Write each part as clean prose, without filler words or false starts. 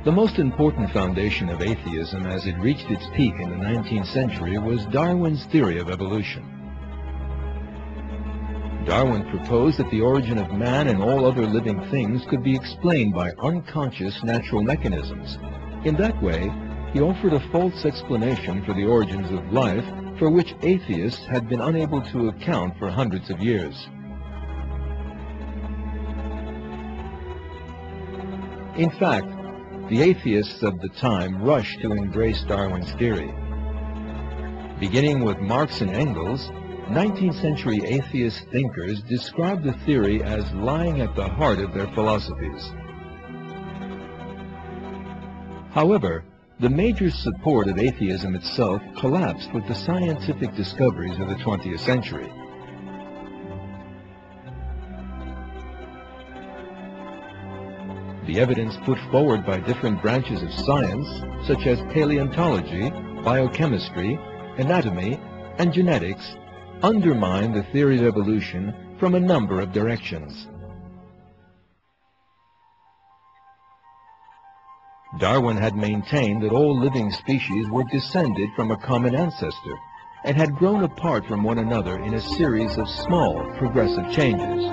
The most important foundation of atheism as it reached its peak in the 19th century was Darwin's theory of evolution. Darwin proposed that the origin of man and all other living things could be explained by unconscious natural mechanisms. In that way, he offered a false explanation for the origins of life for which atheists had been unable to account for hundreds of years. In fact, the atheists of the time rushed to embrace Darwin's theory. Beginning with Marx and Engels, 19th century atheist thinkers described the theory as lying at the heart of their philosophies. However, the major support of atheism itself collapsed with the scientific discoveries of the 20th century. The evidence put forward by different branches of science, such as paleontology, biochemistry, anatomy, and genetics, undermine the theory of evolution from a number of directions. Darwin had maintained that all living species were descended from a common ancestor and had grown apart from one another in a series of small, progressive changes.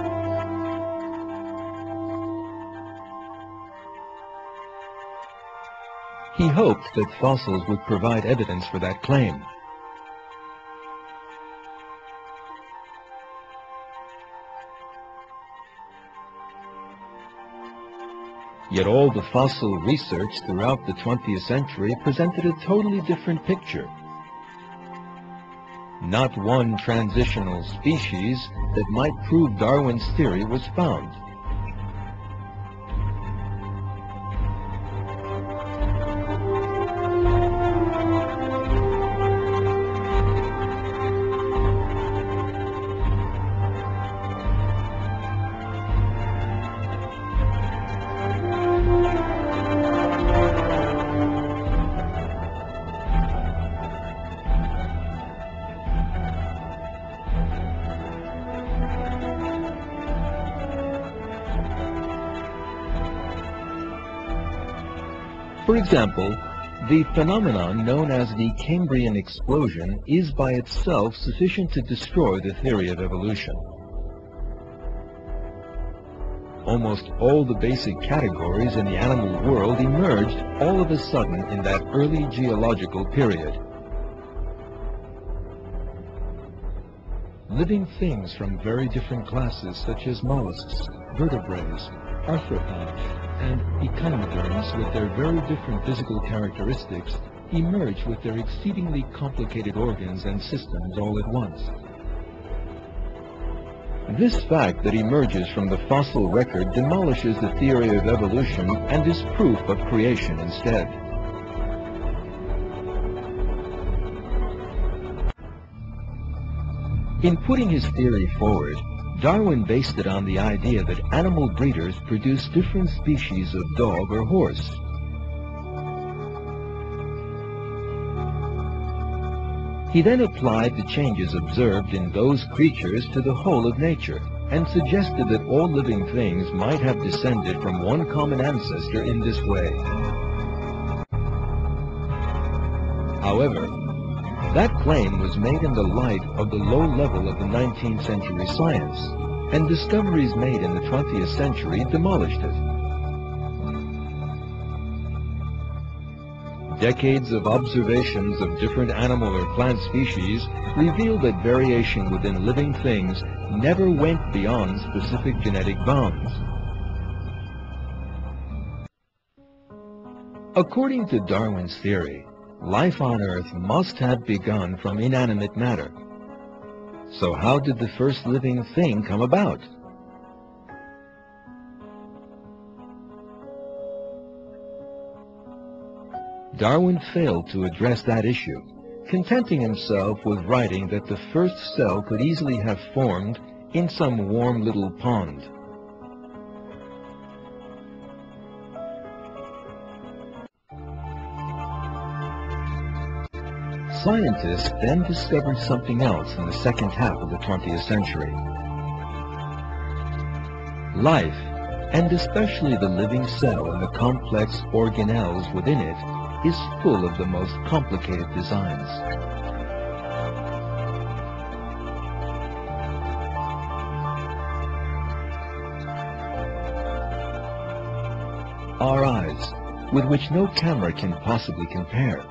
He hoped that fossils would provide evidence for that claim. Yet all the fossil research throughout the 20th century presented a totally different picture. Not one transitional species that might prove Darwin's theory was found. For example, the phenomenon known as the Cambrian explosion is by itself sufficient to destroy the theory of evolution. Almost all the basic categories in the animal world emerged all of a sudden in that early geological period. Living things from very different classes such as mollusks, vertebrates, arthropods, and echinoderms with their very different physical characteristics emerge with their exceedingly complicated organs and systems all at once. This fact that emerges from the fossil record demolishes the theory of evolution and is proof of creation instead. In putting his theory forward, Darwin based it on the idea that animal breeders produce different species of dog or horse. He then applied the changes observed in those creatures to the whole of nature, and suggested that all living things might have descended from one common ancestor in this way. However, that claim was made in the light of the low level of the 19th century science, and discoveries made in the 20th century demolished it. Decades of observations of different animal or plant species revealed that variation within living things never went beyond specific genetic bounds. According to Darwin's theory, life on Earth must have begun from inanimate matter. So how did the first living thing come about? Darwin failed to address that issue, contenting himself with writing that the first cell could easily have formed in some warm little pond. Scientists then discovered something else in the second half of the 20th century. Life, and especially the living cell and the complex organelles within it, is full of the most complicated designs. Our eyes, with which no camera can possibly compare.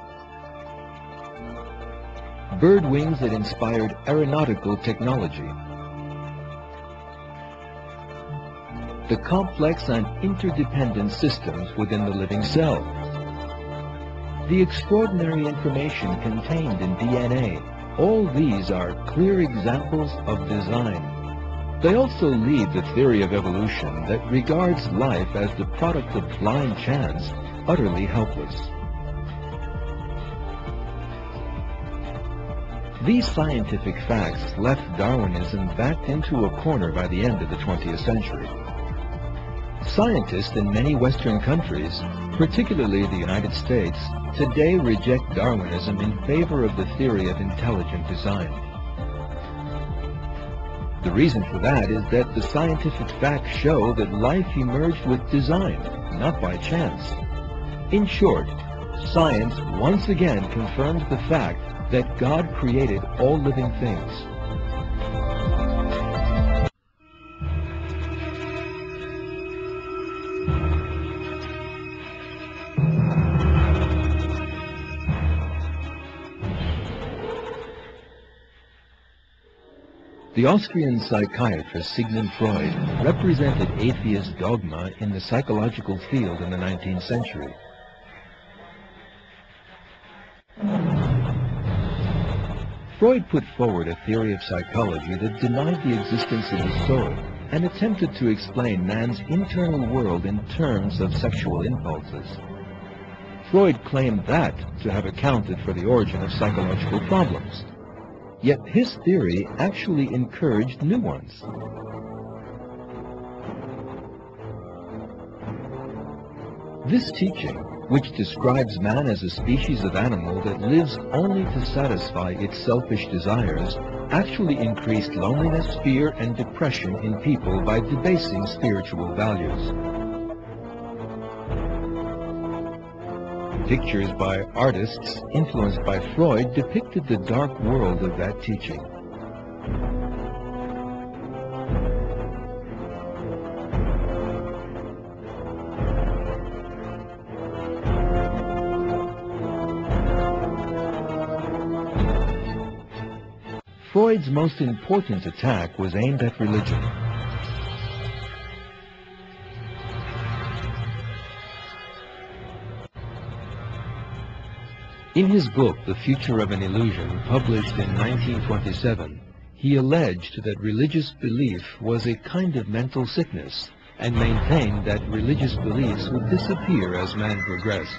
Bird wings that inspired aeronautical technology. The complex and interdependent systems within the living cell. The extraordinary information contained in DNA. All these are clear examples of design. They also lead the theory of evolution that regards life as the product of blind chance, utterly helpless. These scientific facts left Darwinism backed into a corner by the end of the 20th century. Scientists in many Western countries, particularly the United States, today reject Darwinism in favor of the theory of intelligent design. The reason for that is that the scientific facts show that life emerged with design, not by chance. In short, science once again confirms the fact that God created all living things. The Austrian psychiatrist Sigmund Freud represented atheist dogma in the psychological field in the 19th century. Freud put forward a theory of psychology that denied the existence of the soul and attempted to explain man's internal world in terms of sexual impulses. Freud claimed that to have accounted for the origin of psychological problems. Yet his theory actually encouraged new ones. This teaching, which describes man as a species of animal that lives only to satisfy its selfish desires, actually increased loneliness, fear, and depression in people by debasing spiritual values. Pictures by artists influenced by Freud depicted the dark world of that teaching. Freud's most important attack was aimed at religion. In his book, The Future of an Illusion, published in 1927, he alleged that religious belief was a kind of mental sickness and maintained that religious beliefs would disappear as man progressed.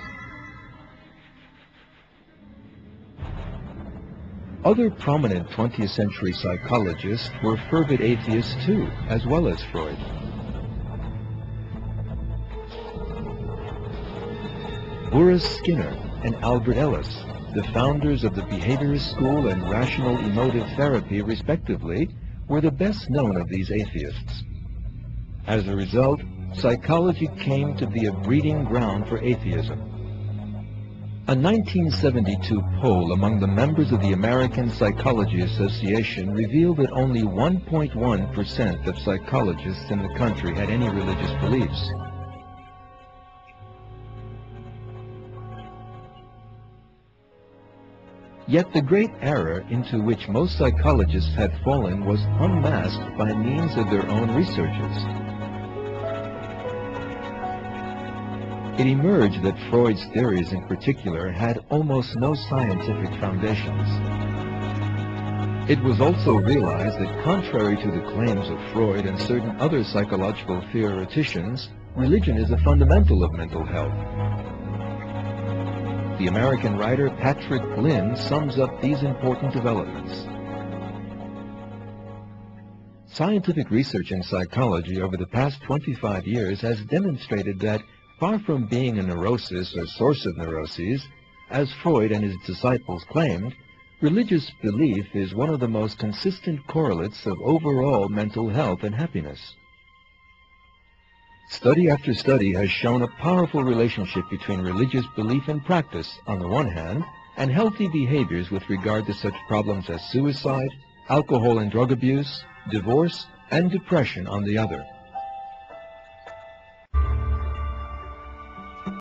Other prominent 20th century psychologists were fervid atheists too, as well as Freud. Horace Skinner and Albert Ellis, the founders of the behaviorist school and rational emotive therapy respectively, were the best known of these atheists. As a result, psychology came to be a breeding ground for atheism. A 1972 poll among the members of the American Psychology Association revealed that only 1.1% of psychologists in the country had any religious beliefs. Yet the great error into which most psychologists had fallen was unmasked by means of their own researches. It emerged that Freud's theories in particular had almost no scientific foundations. It was also realized that contrary to the claims of Freud and certain other psychological theoreticians, religion is a fundamental of mental health. The American writer Patrick Glynn sums up these important developments. Scientific research in psychology over the past 25 years has demonstrated that, far from being a neurosis or source of neuroses, as Freud and his disciples claimed, religious belief is one of the most consistent correlates of overall mental health and happiness. Study after study has shown a powerful relationship between religious belief and practice on the one hand, and healthy behaviors with regard to such problems as suicide, alcohol and drug abuse, divorce, and depression on the other.